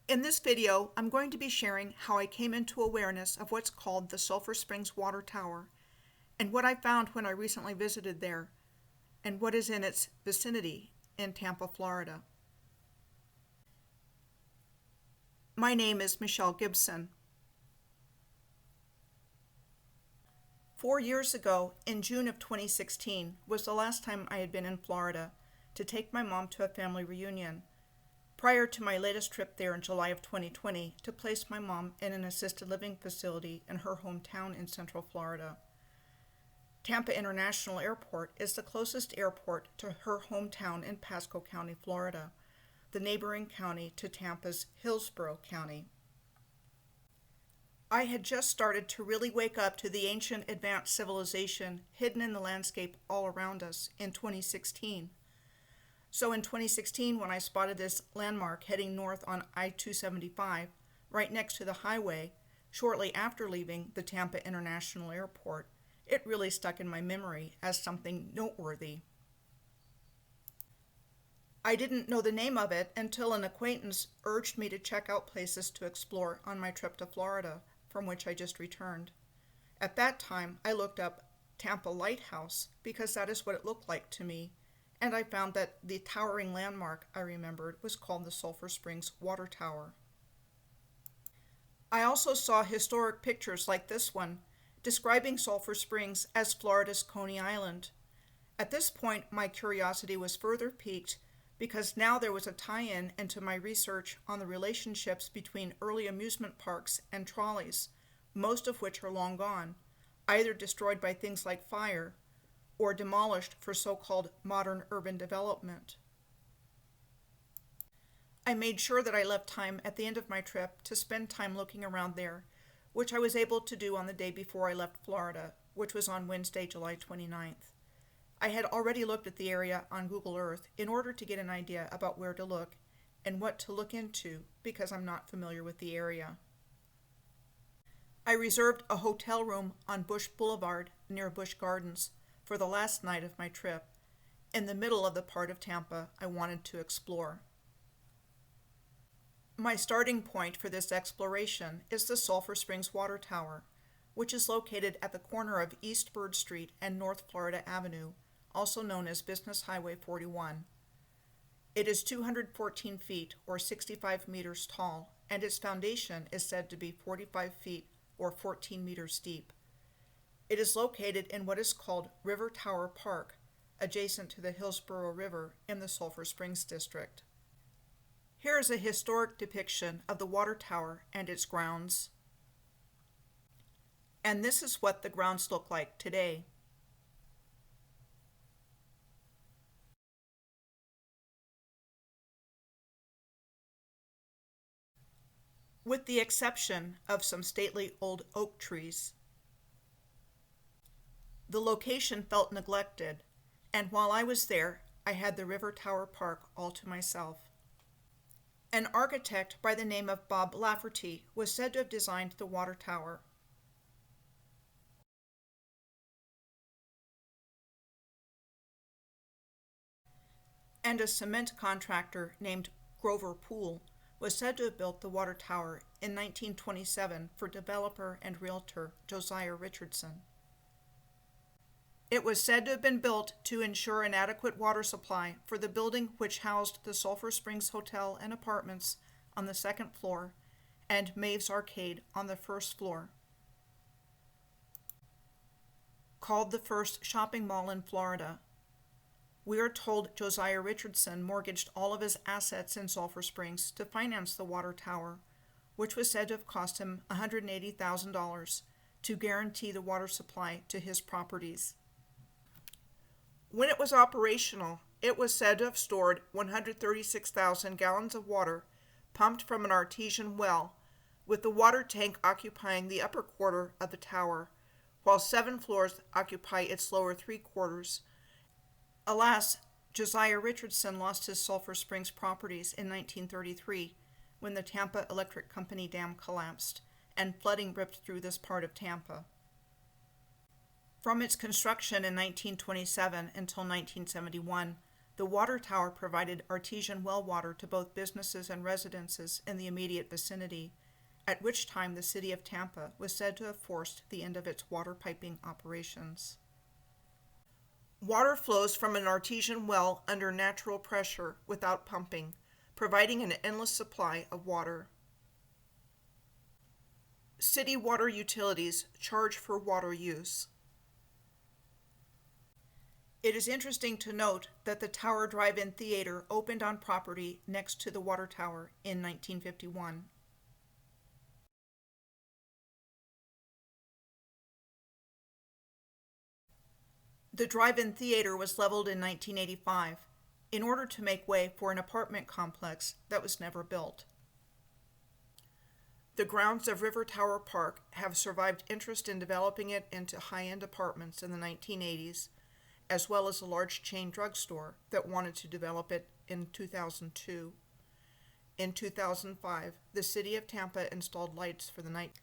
In this video, I'm going to be sharing how I came into awareness of what's called the Sulphur Springs Water Tower, and what I found when I recently visited there, and what is in its vicinity in Tampa, Florida. My name is Michelle Gibson. 4 years ago, in June of 2016, was the last time I had been in Florida to take my mom to a family reunion, prior to my latest trip there in July of 2020 to place my mom in an assisted living facility in her hometown in Central Florida. Tampa International Airport is the closest airport to her hometown in Pasco County, Florida, the neighboring county to Tampa's Hillsborough County. I had just started to really wake up to the ancient advanced civilization hidden in the landscape all around us in 2016. So in 2016, when I spotted this landmark heading north on I-275, right next to the highway, shortly after leaving the Tampa International Airport, it really stuck in my memory as something noteworthy. I didn't know the name of it until an acquaintance urged me to check out places to explore on my trip to Florida, from which I just returned. At that time, I looked up Tampa Lighthouse because that is what it looked like to me, and I found that the towering landmark I remembered was called the Sulphur Springs Water Tower. I also saw historic pictures like this one, describing Sulphur Springs as Florida's Coney Island. At this point, my curiosity was further piqued because now there was a tie-in into my research on the relationships between early amusement parks and trolleys, most of which are long gone, either destroyed by things like fire or demolished for so-called modern urban development. I made sure that I left time at the end of my trip to spend time looking around there, which I was able to do on the day before I left Florida, which was on Wednesday, July 29th. I had already looked at the area on Google Earth in order to get an idea about where to look and what to look into because I'm not familiar with the area. I reserved a hotel room on Bush Boulevard near Busch Gardens for the last night of my trip, in the middle of the part of Tampa I wanted to explore. My starting point for this exploration is the Sulphur Springs Water Tower, which is located at the corner of East Bird Street and North Florida Avenue, also known as Business Highway 41. It is 214 feet or 65 meters tall, and its foundation is said to be 45 feet or 14 meters deep. It is located in what is called River Tower Park, adjacent to the Hillsborough River in the Sulphur Springs district. Here is a historic depiction of the water tower and its grounds. And this is what the grounds look like today. With the exception of some stately old oak trees. The location felt neglected, and while I was there, I had the River Tower Park all to myself. An architect by the name of Bob Lafferty was said to have designed the water tower. And a cement contractor named Grover Poole was said to have built the water tower in 1927 for developer and realtor Josiah Richardson. It was said to have been built to ensure an adequate water supply for the building which housed the Sulphur Springs Hotel and Apartments on the second floor and Maeve's Arcade on the first floor. Called the first shopping mall in Florida, we are told Josiah Richardson mortgaged all of his assets in Sulphur Springs to finance the water tower, which was said to have cost him $180,000 to guarantee the water supply to his properties. When it was operational, it was said to have stored 136,000 gallons of water pumped from an artesian well, with the water tank occupying the upper quarter of the tower, while 7 floors occupy its lower 3 quarters. Alas, Josiah Richardson lost his Sulphur Springs properties in 1933 when the Tampa Electric Company dam collapsed and flooding ripped through this part of Tampa. From its construction in 1927 until 1971, The water tower provided artesian well water to both businesses and residences in the immediate vicinity, at which time the city of Tampa was said to have forced the end of its water piping operations. Water flows from an artesian well under natural pressure without pumping, providing an endless supply of water. City water utilities charge for water use. It is interesting to note that the Tower Drive-In Theater opened on property next to the water tower in 1951. The drive-in theater was leveled in 1985 in order to make way for an apartment complex that was never built. The grounds of River Tower Park have survived interest in developing it into high-end apartments in the 1980s, as well as a large chain drugstore that wanted to develop it in 2002. In 2005, the city of Tampa installed lights for the night.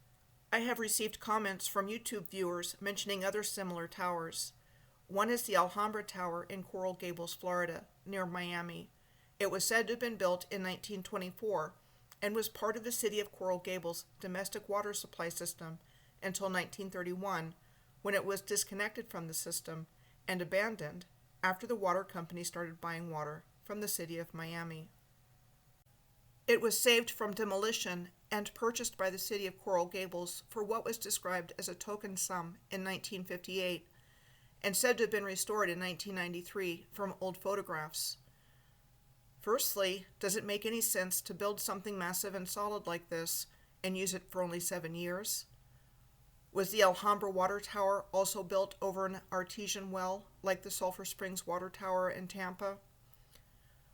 I have received comments from YouTube viewers mentioning other similar towers. One is the Alhambra Tower in Coral Gables, Florida, near Miami. It was said to have been built in 1924 and was part of the city of Coral Gables' domestic water supply system until 1931, when it was disconnected from the system and abandoned after the water company started buying water from the city of Miami. It was saved from demolition and purchased by the city of Coral Gables for what was described as a token sum in 1958 and said to have been restored in 1993 from old photographs. Firstly, does it make any sense to build something massive and solid like this and use it for only 7 years? Was the Alhambra Water Tower also built over an artesian well like the Sulphur Springs Water Tower in Tampa?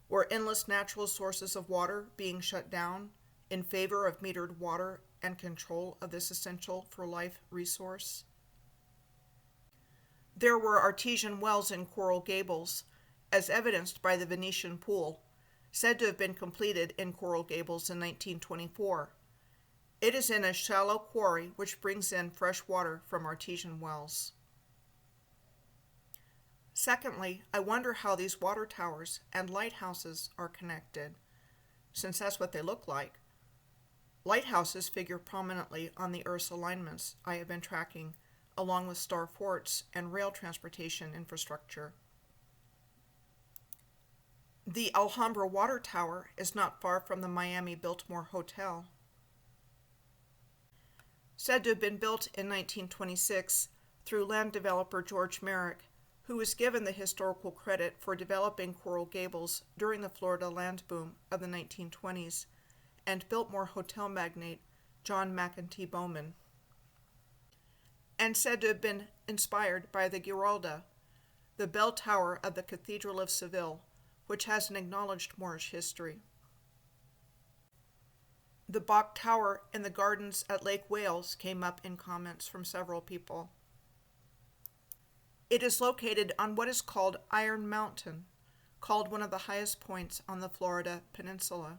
Were endless natural sources of water being shut down in favor of metered water and control of this essential for life resource? There were artesian wells in Coral Gables, as evidenced by the Venetian pool, said to have been completed in Coral Gables in 1924. It is in a shallow quarry which brings in fresh water from artesian wells. Secondly, I wonder how these water towers and lighthouses are connected, since that's what they look like. Lighthouses figure prominently on the Earth's alignments I have been tracking, along with star forts and rail transportation infrastructure. The Alhambra Water Tower is not far from the Miami Biltmore Hotel. Said to have been built in 1926 through land developer George Merrick, who was given the historical credit for developing Coral Gables during the Florida land boom of the 1920s, and Biltmore hotel magnate John McEntee Bowman. And said to have been inspired by the Giralda, the bell tower of the Cathedral of Seville, which has an acknowledged Moorish history. The Bok Tower in the gardens at Lake Wales came up in comments from several people. It is located on what is called Iron Mountain, called one of the highest points on the Florida peninsula.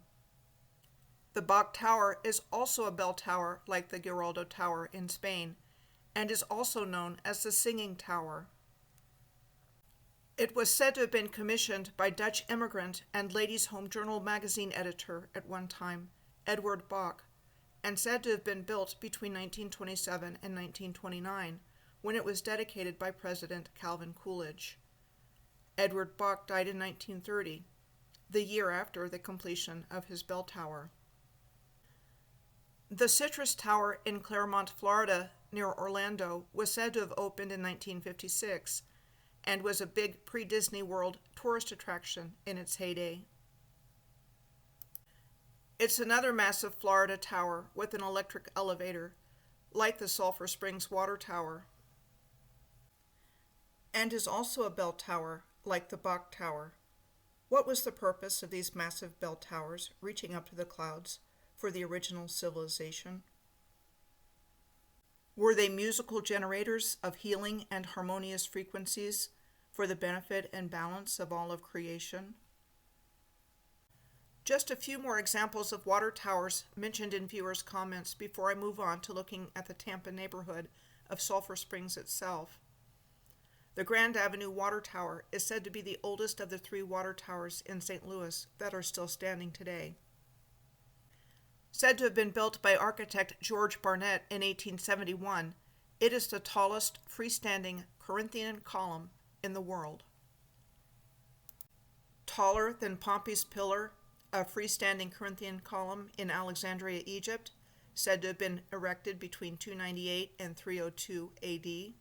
The Bok Tower is also a bell tower like the Giraldo Tower in Spain, and is also known as the Singing Tower. It was said to have been commissioned by Dutch immigrant and Ladies' Home Journal magazine editor at one time, Edward Bok, and said to have been built between 1927 and 1929, when it was dedicated by President Calvin Coolidge. Edward Bok died in 1930, the year after the completion of his bell tower. The Citrus Tower in Claremont, Florida, near Orlando, was said to have opened in 1956 and was a big pre-Disney World tourist attraction in its heyday. It's another massive Florida tower with an electric elevator, like the Sulphur Springs Water Tower, and is also a bell tower like the Bok Tower. What was the purpose of these massive bell towers reaching up to the clouds for the original civilization? Were they musical generators of healing and harmonious frequencies for the benefit and balance of all of creation? Just a few more examples of water towers mentioned in viewers' comments before I move on to looking at the Tampa neighborhood of Sulphur Springs itself. The Grand Avenue Water Tower is said to be the oldest of the 3 water towers in St. Louis that are still standing today. Said to have been built by architect George Barnett in 1871, it is the tallest freestanding Corinthian column in the world. Taller than Pompey's Pillar, a freestanding Corinthian column in Alexandria, Egypt, said to have been erected between 298 and 302 AD.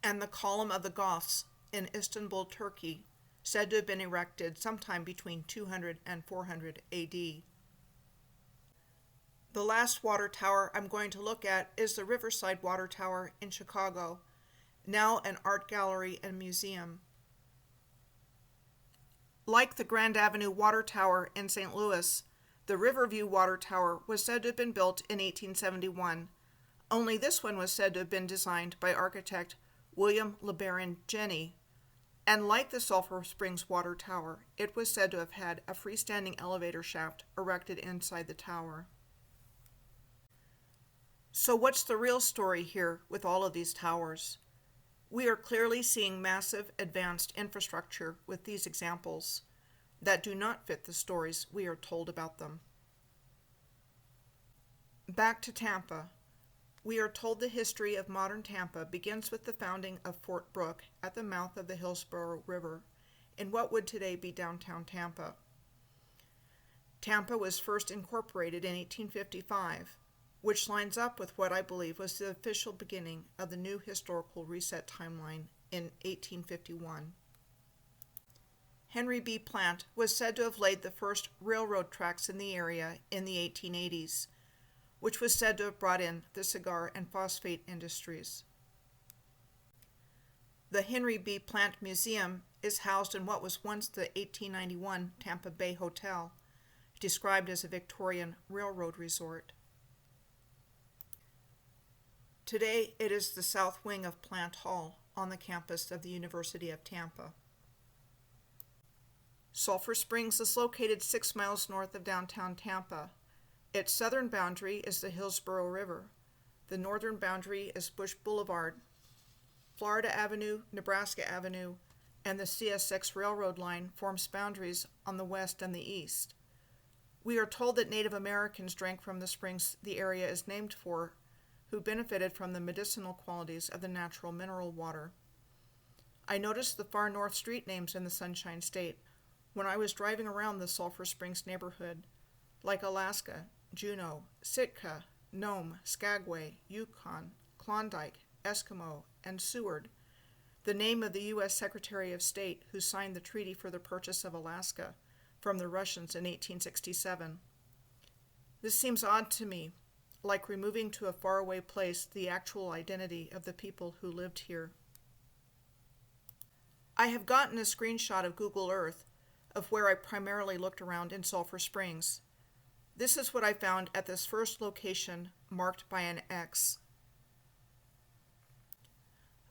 And the Column of the Goths in Istanbul, Turkey, said to have been erected sometime between 200 and 400 AD. The last water tower I'm going to look at is the Riverside Water Tower in Chicago, now an art gallery and museum. Like the Grand Avenue Water Tower in St. Louis, the Riverview Water Tower was said to have been built in 1871, only this one was said to have been designed by architect William LeBaron Jenney, and like the Sulphur Springs Water Tower, it was said to have had a freestanding elevator shaft erected inside the tower. So what's the real story here with all of these towers? We are clearly seeing massive advanced infrastructure with these examples that do not fit the stories we are told about them. Back to Tampa. We are told the history of modern Tampa begins with the founding of Fort Brooke at the mouth of the Hillsborough River in what would today be downtown Tampa. Tampa was first incorporated in 1855, which lines up with what I believe was the official beginning of the new historical reset timeline in 1851. Henry B. Plant was said to have laid the first railroad tracks in the area in the 1880s, which was said to have brought in the cigar and phosphate industries. The Henry B. Plant Museum is housed in what was once the 1891 Tampa Bay Hotel, described as a Victorian railroad resort. Today it is the south wing of Plant Hall on the campus of the University of Tampa. Sulphur Springs is located 6 miles north of downtown Tampa. Its southern boundary is the Hillsborough River. The northern boundary is Bush Boulevard. Florida Avenue, Nebraska Avenue, and the CSX Railroad line forms boundaries on the west and the east. We are told that Native Americans drank from the springs the area is named for, who benefited from the medicinal qualities of the natural mineral water. I noticed the far north street names in the Sunshine State when I was driving around the Sulphur Springs neighborhood, like Alaska, Juneau, Sitka, Nome, Skagway, Yukon, Klondike, Eskimo, and Seward, the name of the U.S. Secretary of State who signed the treaty for the purchase of Alaska from the Russians in 1867. This seems odd to me, like removing to a faraway place the actual identity of the people who lived here. I have gotten a screenshot of Google Earth of where I primarily looked around in Sulphur Springs. This is what I found at this first location marked by an X.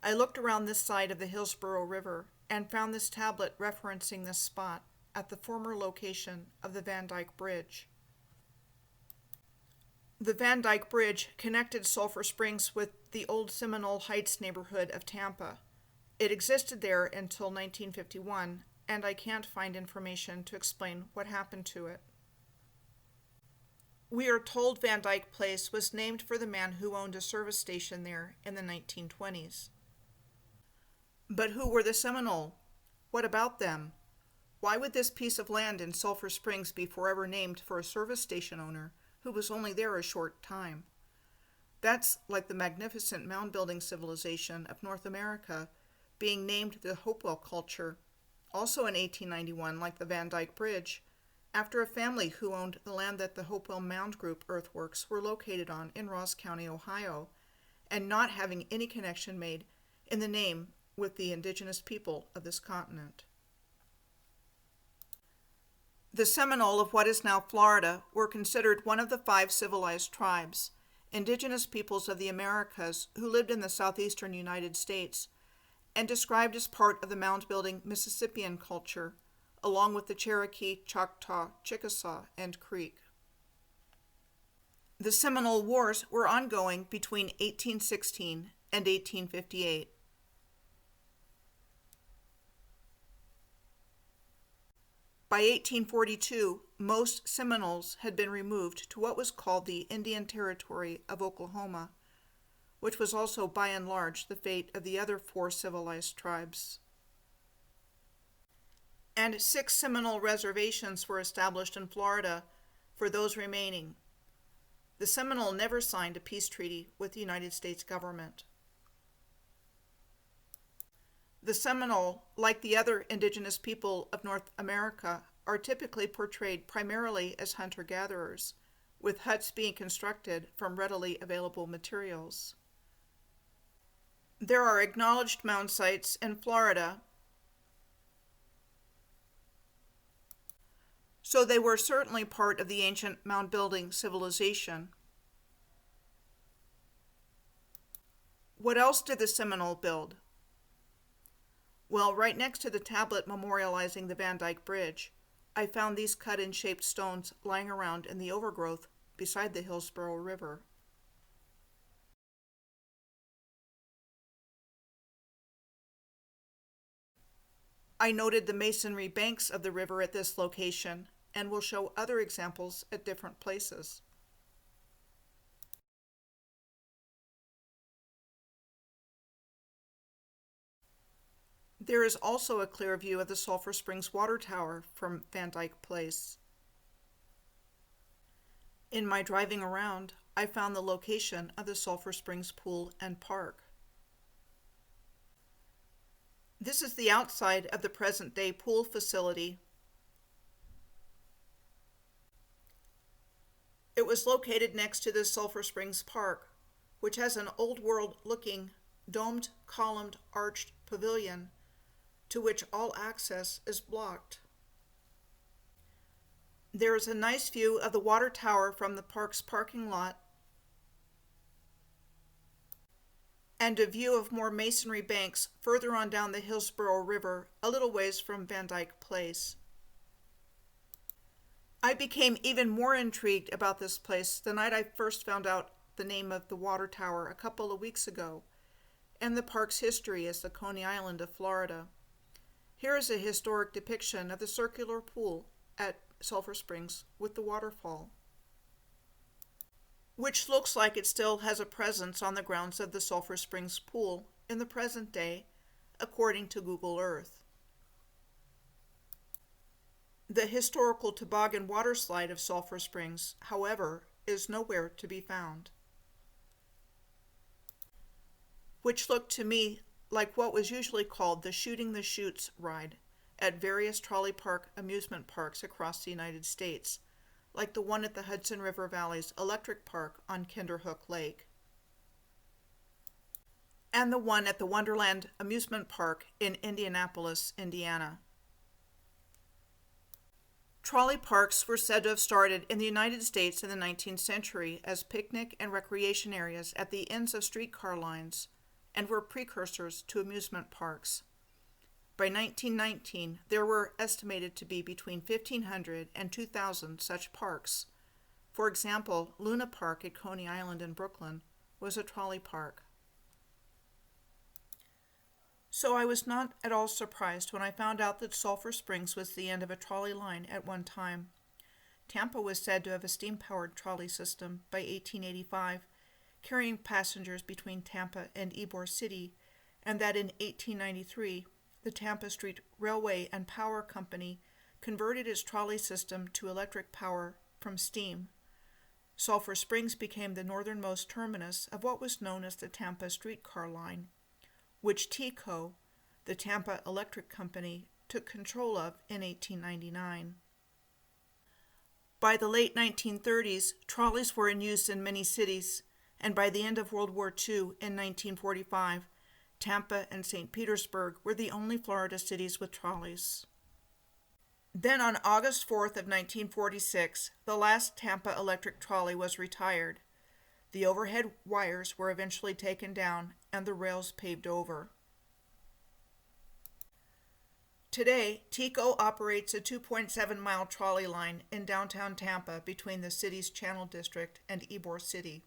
I looked around this side of the Hillsborough River and found this tablet referencing this spot at the former location of the Van Dyke Bridge. The Van Dyke Bridge connected Sulphur Springs with the old Seminole Heights neighborhood of Tampa. It existed there until 1951, and I can't find information to explain what happened to it. We are told Van Dyke Place was named for the man who owned a service station there in the 1920s. But who were the Seminole? What about them? Why would this piece of land in Sulphur Springs be forever named for a service station owner who was only there a short time? That's like the magnificent mound-building civilization of North America being named the Hopewell culture, also in 1891 like the Van Dyke Bridge, after a family who owned the land that the Hopewell Mound Group earthworks were located on in Ross County, Ohio, and not having any connection made in the name with the indigenous people of this continent. The Seminole of what is now Florida were considered one of the 5 civilized tribes, indigenous peoples of the Americas who lived in the southeastern United States, and described as part of the mound-building Mississippian culture, along with the Cherokee, Choctaw, Chickasaw, and Creek. The Seminole Wars were ongoing between 1816 and 1858. By 1842, most Seminoles had been removed to what was called the Indian Territory of Oklahoma, which was also by and large the fate of the other 4 civilized tribes. And 6 Seminole reservations were established in Florida for those remaining. The Seminole never signed a peace treaty with the United States government. The Seminole, like the other indigenous people of North America, are typically portrayed primarily as hunter-gatherers, with huts being constructed from readily available materials. There are acknowledged mound sites in Florida, so they were certainly part of the ancient mound-building civilization. What else did the Seminole build? Well, right next to the tablet memorializing the Van Dyke Bridge, I found these cut-in-shaped stones lying around in the overgrowth beside the Hillsborough River. I noted the masonry banks of the river at this location, and will show other examples at different places. There is also a clear view of the Sulphur Springs Water Tower from Van Dyke Place. In my driving around, I found the location of the Sulphur Springs Pool and Park. This is the outside of the present-day pool facility. It was located next to the Sulphur Springs Park, which has an old-world-looking, domed, columned, arched pavilion to which all access is blocked. There is a nice view of the water tower from the park's parking lot, and a view of more masonry banks further on down the Hillsborough River, a little ways from Van Dyke Place. I became even more intrigued about this place the night I first found out the name of the water tower a couple of weeks ago, and the park's history as the Coney Island of Florida. Here is a historic depiction of the circular pool at Sulphur Springs with the waterfall, which looks like it still has a presence on the grounds of the Sulphur Springs Pool in the present day, according to Google Earth. The historical toboggan water slide of Sulphur Springs, however, is nowhere to be found, which looked to me like what was usually called the Shooting the Chutes ride at various trolley park amusement parks across the United States, like the one at the Hudson River Valley's Electric Park on Kinderhook Lake, and the one at the Wonderland Amusement Park in Indianapolis, Indiana. Trolley parks were said to have started in the United States in the 19th century as picnic and recreation areas at the ends of streetcar lines, and were precursors to amusement parks. By 1919, there were estimated to be between 1,500 and 2,000 such parks. For example, Luna Park at Coney Island in Brooklyn was a trolley park. So I was not at all surprised when I found out that Sulphur Springs was the end of a trolley line at one time. Tampa was said to have a steam-powered trolley system by 1885, carrying passengers between Tampa and Ybor City, and that in 1893, the Tampa Street Railway and Power Company converted its trolley system to electric power from steam. Sulphur Springs became the northernmost terminus of what was known as the Tampa Streetcar Line, which TECO, the Tampa Electric Company, took control of in 1899. By the late 1930s, trolleys were in use in many cities, and by the end of World War II in 1945, Tampa and St. Petersburg were the only Florida cities with trolleys. Then on August 4th of 1946, the last Tampa electric trolley was retired. The overhead wires were eventually taken down and the rails paved over. Today, TECO operates a 2.7-mile trolley line in downtown Tampa between the city's Channel District and Ybor City.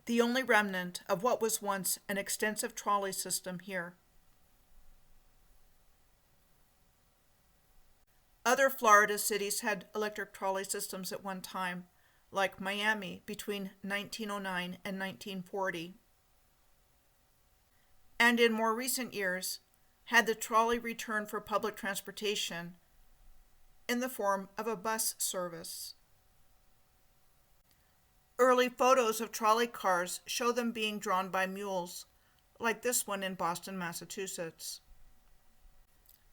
The only remnant of what was once an extensive trolley system here. Other Florida cities had electric trolley systems at one time, like Miami between 1909 and 1940. And in more recent years, had the trolley returned for public transportation in the form of a bus service. Early photos of trolley cars show them being drawn by mules, like this one in Boston, Massachusetts.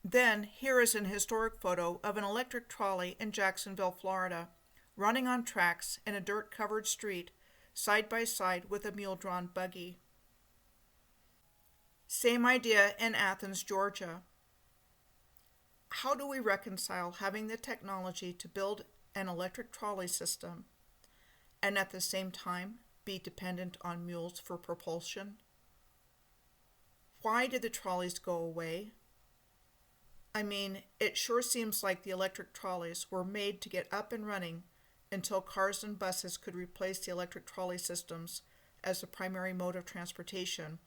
Then, here is an historic photo of an electric trolley in Jacksonville, Florida, running on tracks in a dirt-covered street, side by side with a mule-drawn buggy. Same idea in Athens, Georgia. How do we reconcile having the technology to build an electric trolley system and at the same time be dependent on mules for propulsion? Why did the trolleys go away? I mean, it sure seems like the electric trolleys were made to get up and running until cars and buses could replace the electric trolley systems as the primary mode of transportation,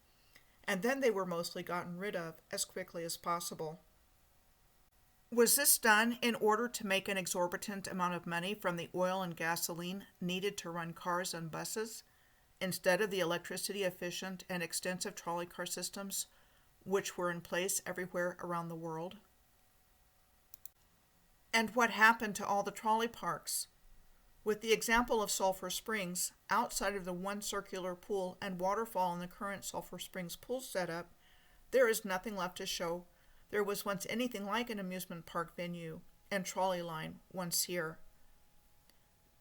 and then they were mostly gotten rid of as quickly as possible. Was this done in order to make an exorbitant amount of money from the oil and gasoline needed to run cars and buses, instead of the electricity-efficient and extensive trolley car systems which were in place everywhere around the world? And what happened to all the trolley parks? With the example of Sulphur Springs, outside of the one circular pool and waterfall in the current Sulphur Springs pool setup, there is nothing left to show there was once anything like an amusement park venue and trolley line once here.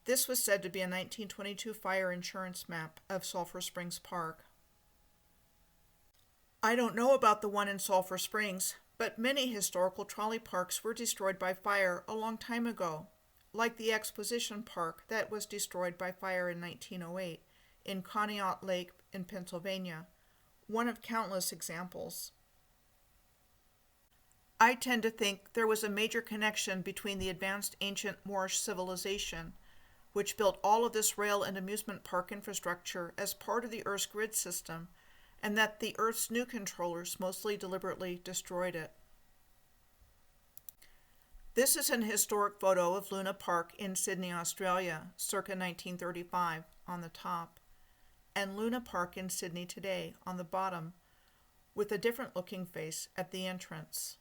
This was said to be a 1922 fire insurance map of Sulphur Springs Park. I don't know about the one in Sulphur Springs, but many historical trolley parks were destroyed by fire a long time ago, like the Exposition Park that was destroyed by fire in 1908 in Coney Lake in Pennsylvania, one of countless examples. I tend to think there was a major connection between the advanced ancient Moorish civilization, which built all of this rail and amusement park infrastructure as part of the Earth's grid system, and that the Earth's new controllers mostly deliberately destroyed it. This is an historic photo of Luna Park in Sydney, Australia, circa 1935, on the top, and Luna Park in Sydney today, on the bottom, with a different looking face at the entrance.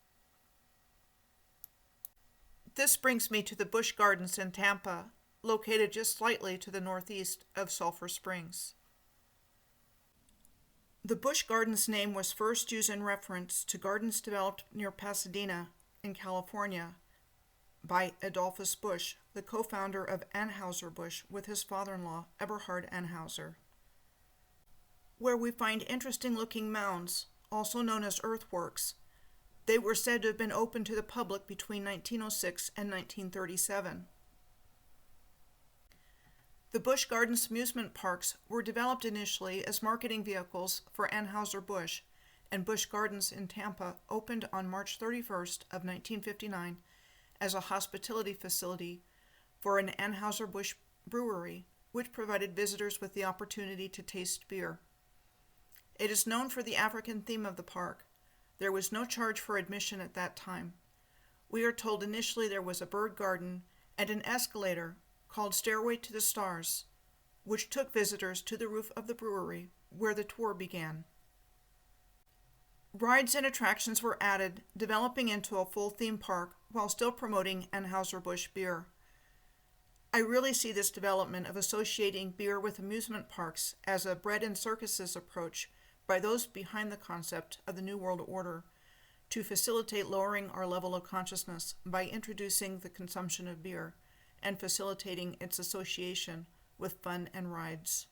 This brings me to the Busch Gardens in Tampa, located just slightly to the northeast of Sulphur Springs. The Busch Gardens name was first used in reference to gardens developed near Pasadena in California by Adolphus Busch, the co-founder of Anheuser-Busch with his father-in-law, Eberhard Anheuser, where we find interesting-looking mounds, also known as earthworks. They were said to have been open to the public between 1906 and 1937. The Busch Gardens amusement parks were developed initially as marketing vehicles for Anheuser-Busch, and Busch Gardens in Tampa opened on March 31st of 1959 as a hospitality facility for an Anheuser-Busch brewery, which provided visitors with the opportunity to taste beer. It is known for the African theme of the park. There was no charge for admission at that time. We are told initially there was a bird garden and an escalator called Stairway to the Stars, which took visitors to the roof of the brewery, where the tour began. Rides and attractions were added, developing into a full theme park while still promoting Anheuser-Busch beer. I really see this development of associating beer with amusement parks as a bread and circuses approach by those behind the concept of the New World Order to facilitate lowering our level of consciousness by introducing the consumption of beer and facilitating its association with fun and rides.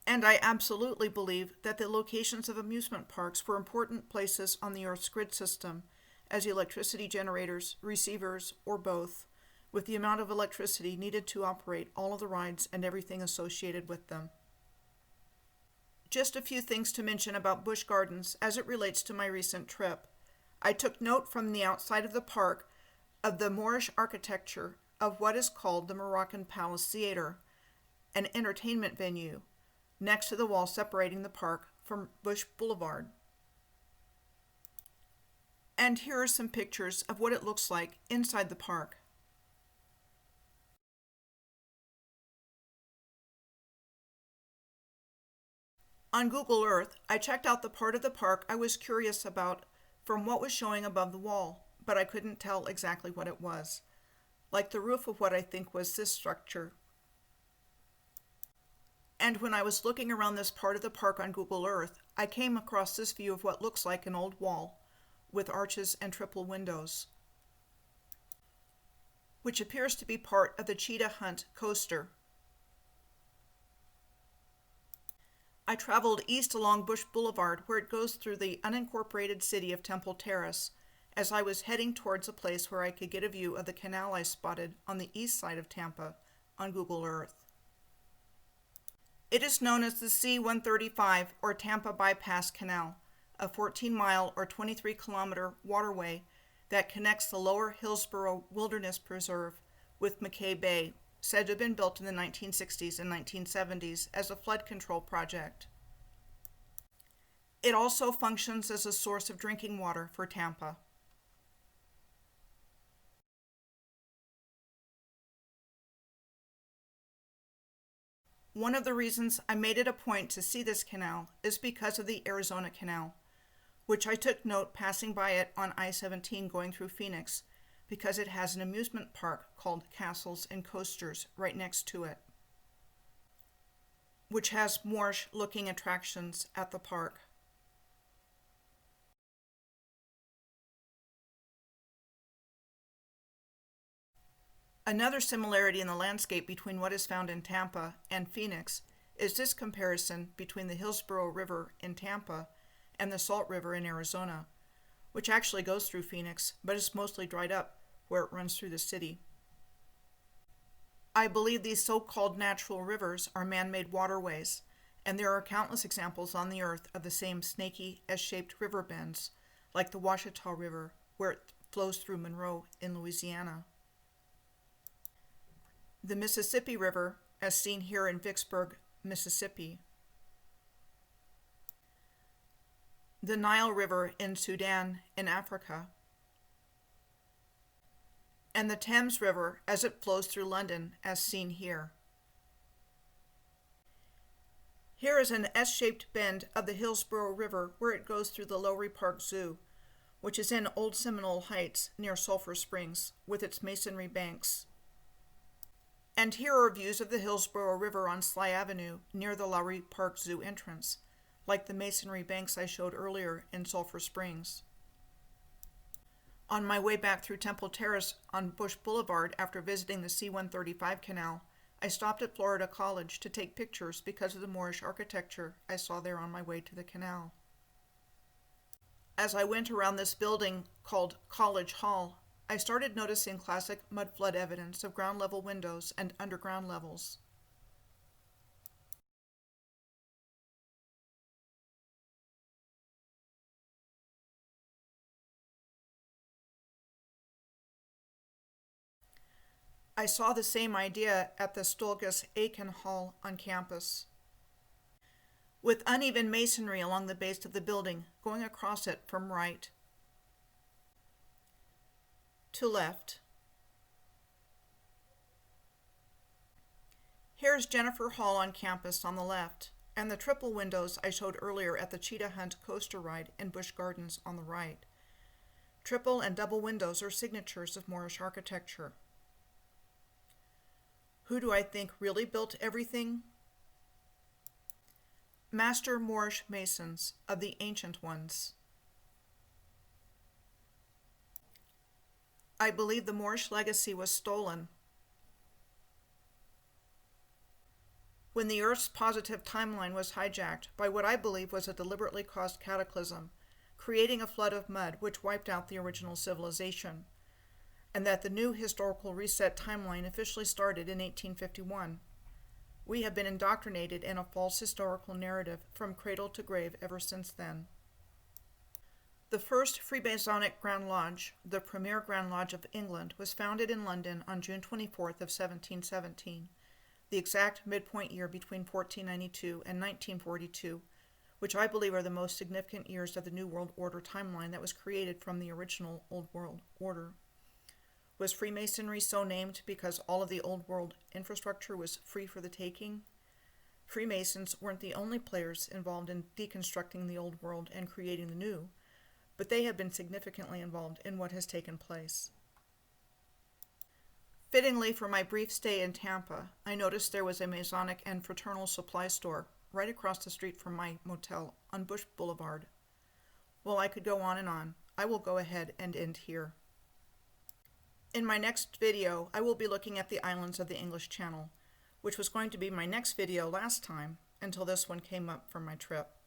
And I absolutely believe that the locations of amusement parks were important places on the Earth's grid system as electricity generators, receivers, or both, with the amount of electricity needed to operate all of the rides and everything associated with them. Just a few things to mention about Busch Gardens as it relates to my recent trip. I took note from the outside of the park of the Moorish architecture of what is called the Moroccan Palace Theater, an entertainment venue, next to the wall separating the park from Busch Boulevard. And here are some pictures of what it looks like inside the park. On Google Earth, I checked out the part of the park I was curious about from what was showing above the wall, but I couldn't tell exactly what it was, like the roof of what I think was this structure. And when I was looking around this part of the park on Google Earth, I came across this view of what looks like an old wall with arches and triple windows, which appears to be part of the Cheetah Hunt coaster. I traveled east along Bush Boulevard, where it goes through the unincorporated city of Temple Terrace, as I was heading towards a place where I could get a view of the canal I spotted on the east side of Tampa on Google Earth. It is known as the C-135 or Tampa Bypass Canal, a 14-mile or 23-kilometer waterway that connects the lower Hillsborough Wilderness Preserve with McKay Bay, said to have been built in the 1960s and 1970s as a flood control project. It also functions as a source of drinking water for Tampa. One of the reasons I made it a point to see this canal is because of the Arizona Canal, which I took note passing by it on I-17 going through Phoenix, because it has an amusement park called Castles and Coasters right next to it, which has Moorish-looking attractions at the park. Another similarity in the landscape between what is found in Tampa and Phoenix is this comparison between the Hillsborough River in Tampa and the Salt River in Arizona, which actually goes through Phoenix, but is mostly dried up where it runs through the city. I believe these so-called natural rivers are man-made waterways, and there are countless examples on the earth of the same snaky, S-shaped river bends, like the Ouachita River, where it flows through Monroe in Louisiana. The Mississippi River, as seen here in Vicksburg, Mississippi. The Nile River in Sudan, in Africa. And the Thames River as it flows through London, as seen here. Here is an S-shaped bend of the Hillsborough River where it goes through the Lowry Park Zoo, which is in Old Seminole Heights near Sulphur Springs, with its masonry banks. And here are views of the Hillsborough River on Sly Avenue near the Lowry Park Zoo entrance, like the masonry banks I showed earlier in Sulphur Springs. On my way back through Temple Terrace on Bush Boulevard after visiting the C-135 canal, I stopped at Florida College to take pictures because of the Moorish architecture I saw there on my way to the canal. As I went around this building called College Hall, I started noticing classic mud flood evidence of ground level windows and underground levels. I saw the same idea at the Stulgus Aiken Hall on campus, with uneven masonry along the base of the building, going across it from right to left. Here's Jennifer Hall on campus on the left, and the triple windows I showed earlier at the Cheetah Hunt coaster ride in Busch Gardens on the right. Triple and double windows are signatures of Moorish architecture. Who do I think really built everything? Master Moorish masons of the ancient ones. I believe the Moorish legacy was stolen. When the Earth's positive timeline was hijacked by what I believe was a deliberately caused cataclysm, creating a flood of mud which wiped out the original civilization, and that the new historical reset timeline officially started in 1851. We have been indoctrinated in a false historical narrative from cradle to grave ever since then. The first Freemasonic Grand Lodge, the premier Grand Lodge of England, was founded in London on June 24th of 1717, the exact midpoint year between 1492 and 1942, which I believe are the most significant years of the New World Order timeline that was created from the original Old World Order. Was Freemasonry so named because all of the Old World infrastructure was free for the taking? Freemasons weren't the only players involved in deconstructing the Old World and creating the new, but they have been significantly involved in what has taken place. Fittingly for my brief stay in Tampa, I noticed there was a Masonic and fraternal supply store right across the street from my motel on Bush Boulevard. Well, I could go on and on. I will go ahead and end here. In my next video, I will be looking at the islands of the English Channel, which was going to be my next video last time until this one came up from my trip.